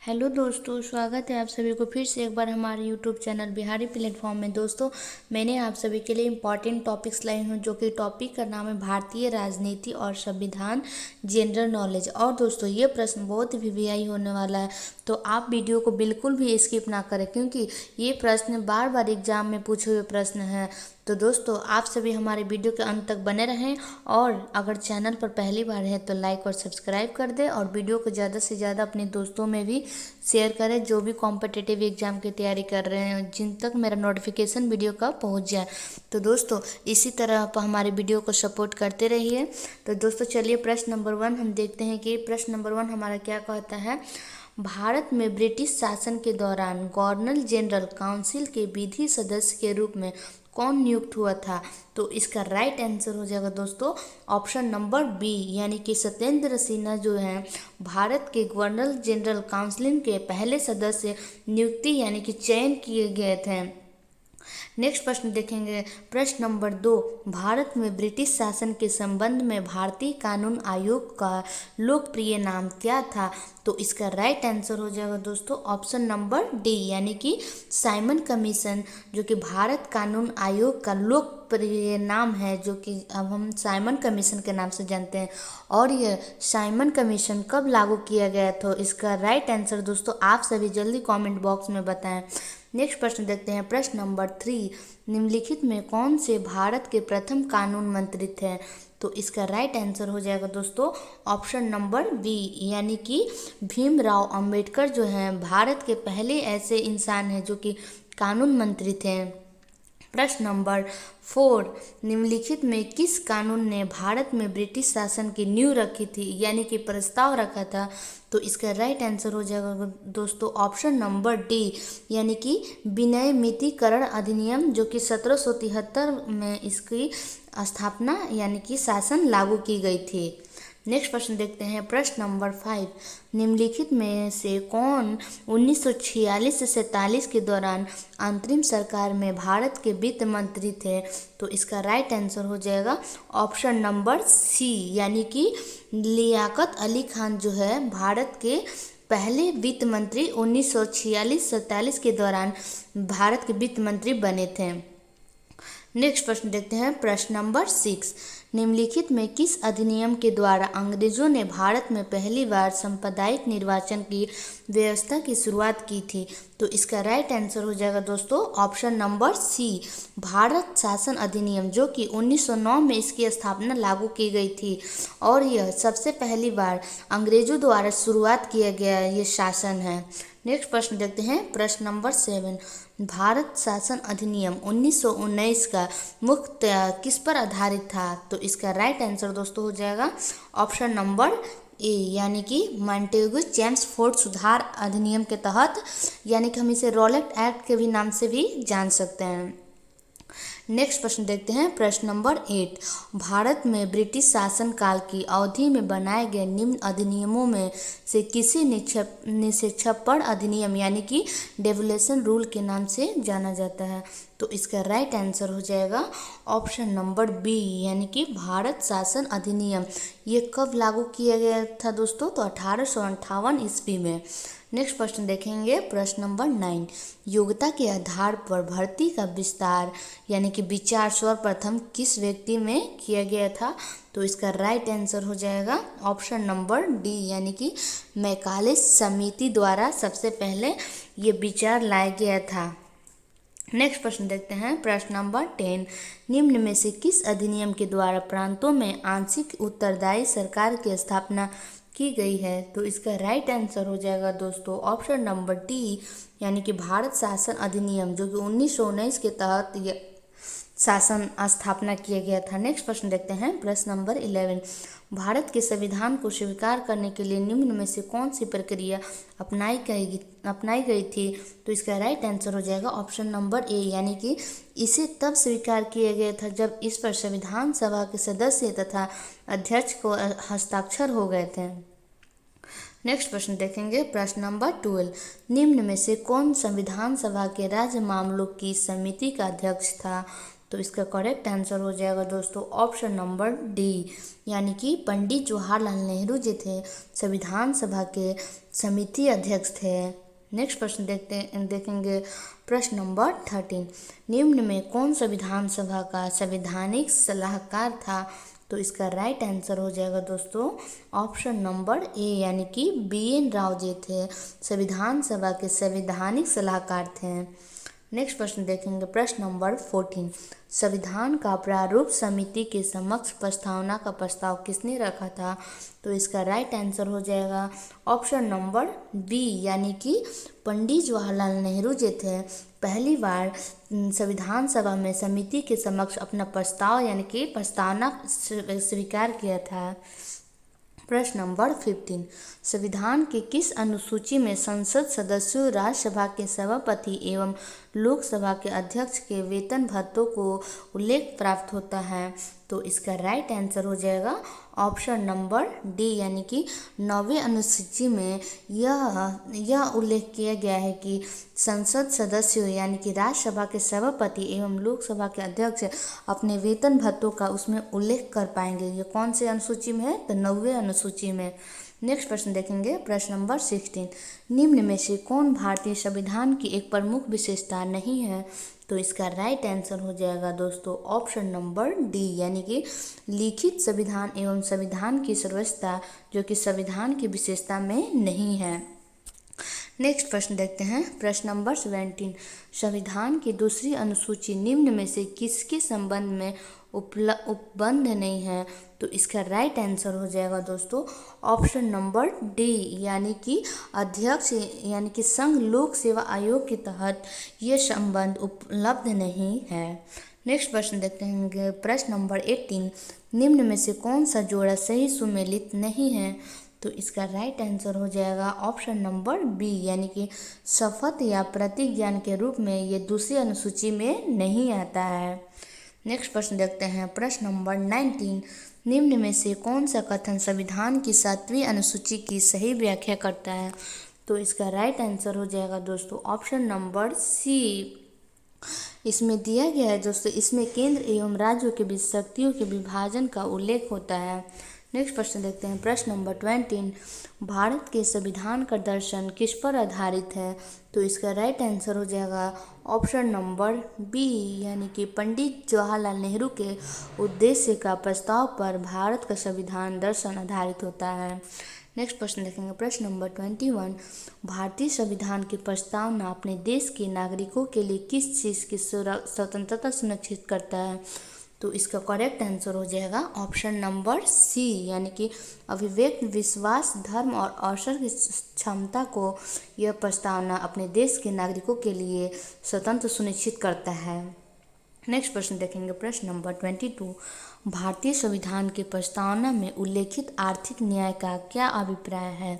Hello दोस्तों, स्वागत है आप सभी को फिर से एक बार हमारे यूट्यूब चैनल बिहारी प्लेटफॉर्म में। दोस्तों, मैंने आप सभी के लिए इम्पॉर्टेंट टॉपिक्स लाई हूँ, जो कि टॉपिक का नाम है भारतीय राजनीति और संविधान जनरल नॉलेज। और दोस्तों, ये प्रश्न बहुत ही वीवीआई होने वाला है, तो आप वीडियो को बिल्कुल भी स्किप ना करें, क्योंकि ये प्रश्न बार बार एग्जाम में पूछे हुए प्रश्न हैं। तो दोस्तों, आप सभी हमारे वीडियो के अंत तक बने रहें, और अगर चैनल पर पहली बार है तो लाइक और सब्सक्राइब कर दें, और वीडियो को ज़्यादा से ज़्यादा अपने दोस्तों में भी शेयर करें, जो भी कॉम्पिटिटिव एग्जाम की तैयारी कर रहे हैं, जिन तक मेरा नोटिफिकेशन वीडियो का पहुंच जाए। तो दोस्तों, इसी तरह आप हमारे वीडियो को सपोर्ट करते रहिए। तो दोस्तों, चलिए प्रश्न नंबर 1 हम देखते हैं कि प्रश्न नंबर 1 हमारा क्या कहता है। भारत में ब्रिटिश शासन के दौरान गवर्नर जनरल काउंसिल के विधि सदस्य के रूप में कौन नियुक्त हुआ था? तो इसका राइट आंसर हो जाएगा दोस्तों ऑप्शन नंबर बी, यानी कि सत्येंद्र सिन्हा जो हैं भारत के गवर्नर जनरल काउंसिल के पहले सदस्य नियुक्ति यानी कि चयन किए गए थे। नेक्स्ट प्रश्न देखेंगे, प्रश्न नंबर 2, भारत में ब्रिटिश शासन के संबंध में भारतीय कानून आयोग का लोकप्रिय नाम क्या था? तो इसका राइट आंसर हो जाएगा दोस्तों ऑप्शन नंबर डी, यानी कि साइमन कमीशन, जो कि भारत कानून आयोग का लोकप्रिय नाम है, जो कि अब हम साइमन कमीशन के नाम से जानते हैं। और यह साइमन कमीशन कब लागू किया गया था? इसका राइट आंसर दोस्तों आप सभी जल्दी कमेंट बॉक्स में बताएं। नेक्स्ट प्रश्न देखते हैं, प्रश्न नंबर 3, निम्नलिखित में कौन से भारत के प्रथम कानून मंत्री थे? तो इसका राइट आंसर हो जाएगा दोस्तों ऑप्शन नंबर बी, यानी कि भीमराव अंबेडकर जो हैं भारत के पहले ऐसे इंसान हैं जो कि कानून मंत्री थे। प्रश्न नंबर 4, निम्नलिखित में किस कानून ने भारत में ब्रिटिश शासन की नींव रखी थी, यानी कि प्रस्ताव रखा था? तो इसका राइट आंसर हो जाएगा दोस्तों ऑप्शन नंबर डी, यानी कि विनियमितीकरण अधिनियम, जो कि 1773 में इसकी स्थापना यानी कि शासन लागू की गई थी। नेक्स्ट प्रश्न देखते हैं, प्रश्न नंबर 5, निम्नलिखित में से कौन 1946 से 47 के दौरान अंतरिम सरकार में भारत के वित्त मंत्री थे? तो इसका राइट आंसर हो जाएगा ऑप्शन नंबर सी, यानी कि लियाकत अली खान जो है भारत के पहले वित्त मंत्री 1946-47 के दौरान भारत के वित्त मंत्री बने थे। नेक्स्ट प्रश्न देखते हैं, प्रश्न नंबर 6, निम्नलिखित में किस अधिनियम के द्वारा अंग्रेजों ने भारत में पहली बार सांप्रदायिक निर्वाचन की व्यवस्था की शुरुआत की थी? तो इसका राइट आंसर हो जाएगा दोस्तों ऑप्शन नंबर सी, भारत शासन अधिनियम, जो कि 1909 में इसकी स्थापना लागू की गई थी, और यह सबसे पहली बार अंग्रेजों द्वारा शुरुआत किया गया ये शासन है। नेक्स्ट प्रश्न देखते हैं, प्रश्न नंबर 7, भारत शासन अधिनियम 1919 का मुख्यतः किस पर आधारित था? तो इसका राइट आंसर दोस्तों हो जाएगा ऑप्शन नंबर ए, यानी कि मॉन्टेगू चेम्सफोर्ड सुधार अधिनियम के तहत, यानी कि हम इसे रॉलेट एक्ट के भी नाम से भी जान सकते हैं। नेक्स्ट प्रश्न देखते हैं, प्रश्न नंबर 8, भारत में ब्रिटिश शासन काल की अवधि में बनाए गए निम्न अधिनियमों में से किसी निक्षेपण अधिनियम यानी कि डेवोल्यूशन रूल के नाम से जाना जाता है? तो इसका राइट आंसर हो जाएगा ऑप्शन नंबर बी, यानी कि भारत शासन अधिनियम। ये कब लागू किया गया था दोस्तों? तो 1858 ईस्वी में। नेक्स्ट प्रश्न देखेंगे, प्रश्न नंबर 9, योग्यता के आधार पर भर्ती का विस्तार यानी कि विचार सर्वप्रथम किस व्यक्ति में किया गया था? तो इसका राइट आंसर हो जाएगा ऑप्शन नंबर डी, यानी कि मैकाले समिति द्वारा सबसे पहले ये विचार लाया गया था। नेक्स्ट प्रश्न देखते हैं, प्रश्न नंबर 10, निम्न में से किस अधिनियम के द्वारा प्रांतों में आंशिक उत्तरदायी सरकार की स्थापना की गई है? तो इसका राइट आंसर हो जाएगा दोस्तों ऑप्शन नंबर डी, यानी कि भारत शासन अधिनियम, जो कि 1919 के तहत ये शासन स्थापना किया गया था। नेक्स्ट प्रश्न देखते हैं, प्रश्न नंबर 11, भारत के संविधान को स्वीकार करने के लिए निम्न में से कौन सी प्रक्रिया अपनाई गई थी? तो इसका राइट आंसर हो जाएगा ऑप्शन नंबर ए, यानी कि इसे तब स्वीकार किया गया था जब इस पर संविधान सभा के सदस्य तथा अध्यक्ष को हस्ताक्षर हो गए थे। नेक्स्ट प्रश्न देखेंगे, प्रश्न नंबर 12, निम्न में से कौन संविधान सभा के राज्य मामलों की समिति का अध्यक्ष था? तो इसका करेक्ट आंसर हो जाएगा दोस्तों ऑप्शन नंबर डी, यानी कि पंडित जवाहरलाल नेहरू जी थे संविधान सभा के समिति अध्यक्ष थे। नेक्स्ट प्रश्न देखेंगे प्रश्न नंबर 13, निम्न में कौन संविधान सभा का संवैधानिक सलाहकार था? तो इसका राइट आंसर हो जाएगा दोस्तों ऑप्शन नंबर ए, यानी कि BN राव जी थे संविधान सभा के संवैधानिक सलाहकार थे। नेक्स्ट प्रश्न देखेंगे प्रश्न नंबर 14, संविधान का प्रारूप समिति के समक्ष प्रस्तावना का प्रस्ताव किसने रखा था? तो इसका राइट आंसर हो जाएगा ऑप्शन नंबर बी, यानी कि पंडित जवाहरलाल नेहरू जी थे पहली बार संविधान सभा में समिति के समक्ष अपना प्रस्ताव यानी कि प्रस्तावना स्वीकार किया था। प्रश्न नंबर 15, संविधान के किस अनुसूची में संसद सदस्यों, राज्यसभा के सभापति एवं लोकसभा के अध्यक्ष के वेतन भत्तों को उल्लेख प्राप्त होता है? तो इसका राइट आंसर हो जाएगा ऑप्शन नंबर डी, यानी कि 9वें अनुसूची में यह उल्लेख किया गया है कि संसद सदस्यों यानी कि राज्यसभा के सभापति एवं लोकसभा के अध्यक्ष अपने वेतन भत्तों का उसमें उल्लेख कर पाएंगे। ये कौन से अनुसूची में है? तो 9वें अनुसूची में। नेक्स्ट प्रश्न देखेंगे प्रश्न नंबर 16, निम्न में से कौन भारतीय संविधान की एक प्रमुख विशेषता नहीं है? तो इसका राइट आंसर हो जाएगा दोस्तों ऑप्शन नंबर डी, यानी कि लिखित संविधान एवं संविधान की सर्वोच्चता, जो कि संविधान की विशेषता में नहीं है। नेक्स्ट प्रश्न देखते हैं प्रश्न नंबर 17, संविधान की दूसरी अनुसूची निम्न में से किसके संबंध में उपबंध नहीं है? तो इसका राइट आंसर हो जाएगा दोस्तों ऑप्शन नंबर डी, यानी कि अध्यक्ष यानी कि संघ लोक सेवा आयोग के तहत ये संबंध उपलब्ध नहीं है। नेक्स्ट प्रश्न देखते हैं प्रश्न नंबर 18, निम्न में से कौन सा जोड़ा सही सुमेलित नहीं है? तो इसका राइट आंसर हो जाएगा ऑप्शन नंबर बी, यानी कि शपथ या प्रतिज्ञान के रूप में ये दूसरी अनुसूची में नहीं आता है। नेक्स्ट प्रश्न देखते हैं प्रश्न नंबर 19, निम्न में से कौन सा कथन संविधान की 7वीं अनुसूची की सही व्याख्या करता है? तो इसका राइट आंसर हो जाएगा दोस्तों ऑप्शन नंबर सी। इसमें दिया गया है दोस्तों, इसमें केंद्र एवं राज्यों के बीच शक्तियों के विभाजन का उल्लेख होता है। नेक्स्ट प्रश्न देखते हैं प्रश्न नंबर 20, भारत के संविधान का दर्शन किस पर आधारित है? तो इसका राइट आंसर हो जाएगा ऑप्शन नंबर बी, यानी कि पंडित जवाहरलाल नेहरू के उद्देश्य का प्रस्ताव पर भारत का संविधान दर्शन आधारित होता है। नेक्स्ट प्रश्न देखेंगे प्रश्न नंबर 21, भारतीय संविधान की प्रस्तावना अपने देश के नागरिकों के लिए किस चीज़ की स्वतंत्रता सुनिश्चित करता है? तो इसका करेक्ट आंसर हो जाएगा ऑप्शन नंबर सी, यानी कि अभिव्यक्ति, विश्वास, धर्म और अवसर की क्षमता को यह प्रस्तावना अपने देश के नागरिकों के लिए स्वतंत्र सुनिश्चित करता है। नेक्स्ट प्रश्न देखेंगे प्रश्न नंबर 22, भारतीय संविधान की प्रस्तावना में उल्लेखित आर्थिक न्याय का क्या अभिप्राय है?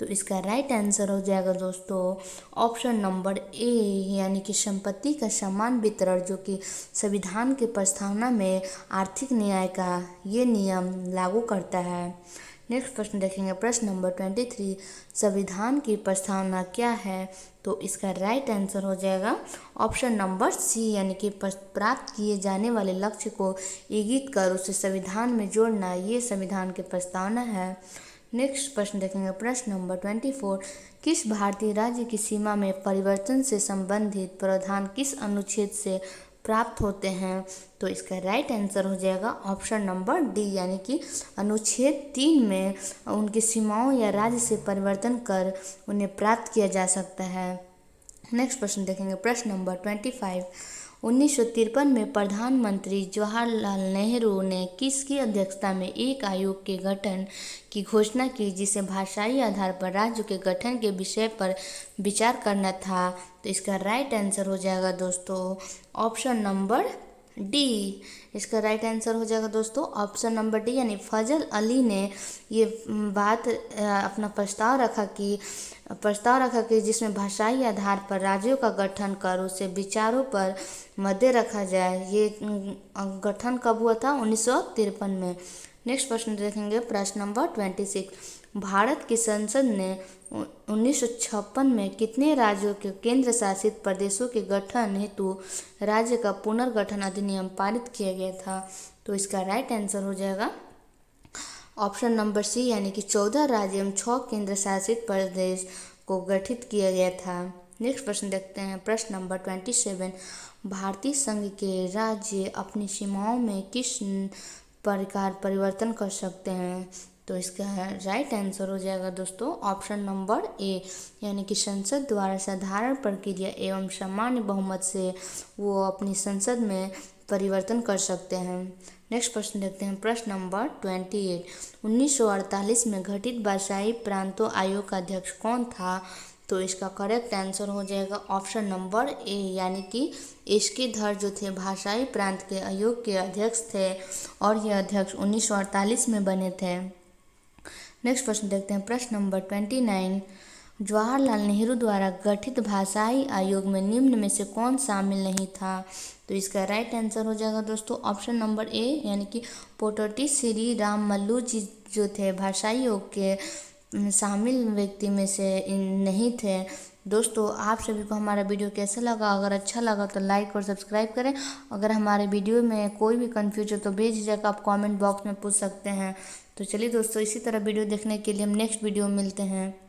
तो इसका राइट आंसर हो जाएगा दोस्तों ऑप्शन नंबर ए, यानी कि संपत्ति का समान वितरण, जो कि संविधान के प्रस्तावना में आर्थिक न्याय का ये नियम लागू करता है। नेक्स्ट प्रश्न देखेंगे प्रश्न नंबर 23, संविधान की प्रस्तावना क्या है? तो इसका राइट आंसर हो जाएगा ऑप्शन नंबर सी, यानी कि प्राप्त किए जाने वाले लक्ष्य को इंगित कर उसे संविधान में जोड़ना, ये संविधान की प्रस्तावना है। नेक्स्ट प्रश्न देखेंगे प्रश्न नंबर 24, किस भारतीय राज्य की सीमा में परिवर्तन से संबंधित प्रावधान किस अनुच्छेद से प्राप्त होते हैं? तो इसका राइट आंसर हो जाएगा ऑप्शन नंबर डी, यानी कि अनुच्छेद 3 में उनकी सीमाओं या राज्य से परिवर्तन कर उन्हें प्राप्त किया जा सकता है। नेक्स्ट प्रश्न देखेंगे प्रश्न नंबर 25, 1953 में प्रधानमंत्री जवाहरलाल नेहरू ने किसकी अध्यक्षता में एक आयोग के गठन की घोषणा की जिसे भाषाई आधार पर राज्यों के गठन के विषय पर विचार करना था? तो इसका राइट आंसर हो जाएगा दोस्तों ऑप्शन नंबर डी। इसका राइट आंसर हो जाएगा दोस्तों ऑप्शन नंबर डी, यानी फजल अली ने ये बात अपना प्रस्ताव रखा कि जिसमें भाषाई आधार पर राज्यों का गठन कर उसे विचारों पर मध्य रखा जाए। ये गठन कब हुआ था? 1953 में। नेक्स्ट प्रश्न देखेंगे प्रश्न नंबर 26, भारत की संसद ने 1956 में कितने राज्यों के केंद्र शासित प्रदेशों के गठन हेतु राज्य का पुनर्गठन अधिनियम पारित किया गया था? तो इसका राइट आंसर हो जाएगा ऑप्शन नंबर सी, यानी कि 14 राज्य एवं 6 केंद्र शासित प्रदेश को गठित किया गया था। नेक्स्ट प्रश्न देखते हैं, प्रश्न नंबर 27। भारतीय संघ के राज्य अपनी सीमाओं में किस प्रकार परिवर्तन कर सकते हैं? तो इसका राइट आंसर हो जाएगा दोस्तों ऑप्शन नंबर ए, यानी कि संसद द्वारा साधारण प्रक्रिया एवं सामान्य बहुमत से वो अपनी संसद में परिवर्तन कर सकते हैं। नेक्स्ट प्रश्न देखते हैं, प्रश्न नंबर 28। 1948 में गठित भाषाई प्रांतों आयोग का अध्यक्ष कौन था? तो इसका करेक्ट आंसर हो जाएगा ऑप्शन नंबर ए, यानी कि इसके धर जो थे भाषाई प्रांत के आयोग के अध्यक्ष थे और यह अध्यक्ष 1948 में बने थे। नेक्स्ट प्रश्न देखते हैं, प्रश्न नंबर 29। जवाहरलाल नेहरू द्वारा गठित भाषाई आयोग में निम्न में से कौन शामिल नहीं था? तो इसका राइट आंसर हो जाएगा दोस्तों ऑप्शन नंबर ए, यानी कि पोटोटी श्री रामल्लू जी जो थे भाषाई आयोग के शामिल व्यक्ति में से नहीं थे। दोस्तों आप सभी को हमारा वीडियो कैसा लगा? अगर अच्छा लगा तो लाइक और सब्सक्राइब करें। अगर हमारे वीडियो में कोई भी कन्फ्यूज हो तो बेझिझक आप कमेंट बॉक्स में पूछ सकते हैं। तो चलिए दोस्तों, इसी तरह वीडियो देखने के लिए हम नेक्स्ट वीडियो में मिलते हैं।